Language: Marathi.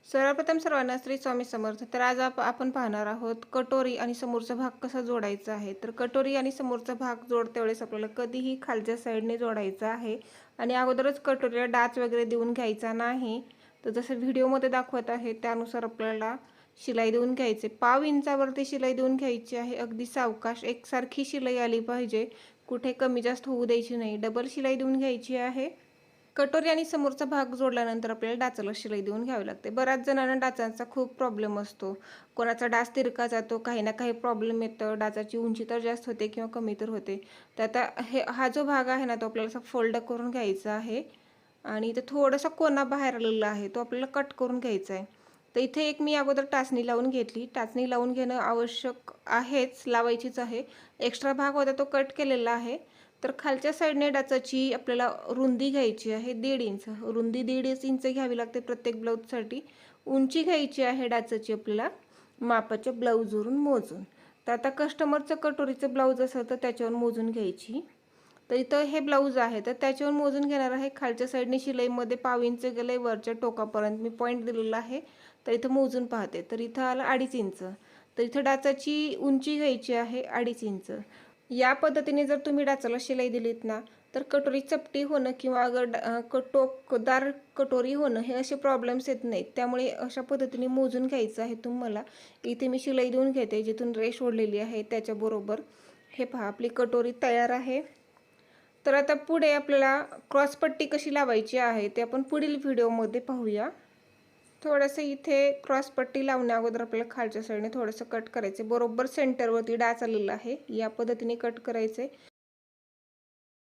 सर्वप्रथम सर्वांना श्री स्वामी समर्थ. तर आज आपण पाहणार आहोत कटोरी आणि समोरचा भाग कसा जोडायचा आहे. तर कटोरी आणि समोरचा भाग जोडते वेळेस आपल्याला कधीही खालच्या साईडने जोडायचा आहे आणि अगोदरच कटोरीला डाच वगैरे देऊन घ्यायचा नाही. तर जसं व्हिडिओमध्ये दाखवत आहे त्यानुसार आपल्याला शिलाई देऊन घ्यायचे. पाव इंचावरती शिलाई देऊन घ्यायची आहे. अगदी सावकाश एकसारखी शिलाई आली पाहिजे, कुठे कमी जास्त होऊ द्यायची नाही. डबल शिलाई देऊन घ्यायची आहे. कटोरी आणि समोरचा भाग जोडल्यानंतर आपल्याला डाचाला शिलाई देऊन घ्यावी लागते. बऱ्याच जणांना डाचांचा खूप प्रॉब्लेम असतो. कोणाचा डाच तिरका जातो, काही ना काही प्रॉब्लेम येतं. डाचाची उंची तर जास्त होते किंवा कमी तर होते. तर आता हा जो भाग आहे ना, तो आपल्याला असा फोल्ड करून घ्यायचा आहे आणि इथे थोडासा कोना बाहेर आलेला आहे, तो आपल्याला कट करून घ्यायचा आहे. तर इथे एक मी अगोदर टाचणी लावून घेतली. टाचणी लावून घेणं आवश्यक आहेच, लावायचीच आहे. एक्स्ट्रा भाग होता तो कट केलेला आहे. तर खालच्या साईडने डाचाची आपल्याला रुंदी घ्यायची आहे 1.5 इंच. रुंदी 1.5 इंच घ्यावी लागते प्रत्येक ब्लाऊजसाठी. उंची घ्यायची आहे डाचाची आपल्याला मापाच्या ब्लाऊजवरून मोजून. तर आता कस्टमरचं कटोरीचं ब्लाऊज असेल तर त्याच्यावर मोजून घ्यायची. तर इथं हे ब्लाऊज आहे तर त्याच्यावर मोजून घेणार आहे. खालच्या साईडने शिलाईमध्ये पाव इंच गेलं, वरच्या टोकापर्यंत मी पॉईंट दिलेला आहे. तर इथं मोजून पाहते, तर इथं आलं 2.5 इंच. तर इथं डाचाची उंची घ्यायची आहे 2.5 इंच. या पद्धतीने जर तुम्ही डाचाला शिलाई दिलीत ना, तर कटोरी चपटी होणं किंवा अगर टोकदार कटोरी होणं हे असे प्रॉब्लेम्स येत नाहीत. त्यामुळे अशा पद्धतीने मोजून घ्यायचं आहे तुम्हाला. इथे मी शिलाई देऊन घेते, जिथून रेष ओढलेली आहे त्याच्याबरोबर. हे पहा, आपली कटोरी तयार आहे. तर आता पुढे आपल्याला क्रॉसपट्टी कशी लावायची आहे ते आपण पुढील व्हिडिओमध्ये पाहूया. थोडंसं इथे क्रॉसपट्टी लावण्या अगोदर आपल्याला खालच्या साईडने थोडंसं कट करायचं. बरोबर सेंटरवरती डाच आलेला आहे, या पद्धतीने कट करायचे.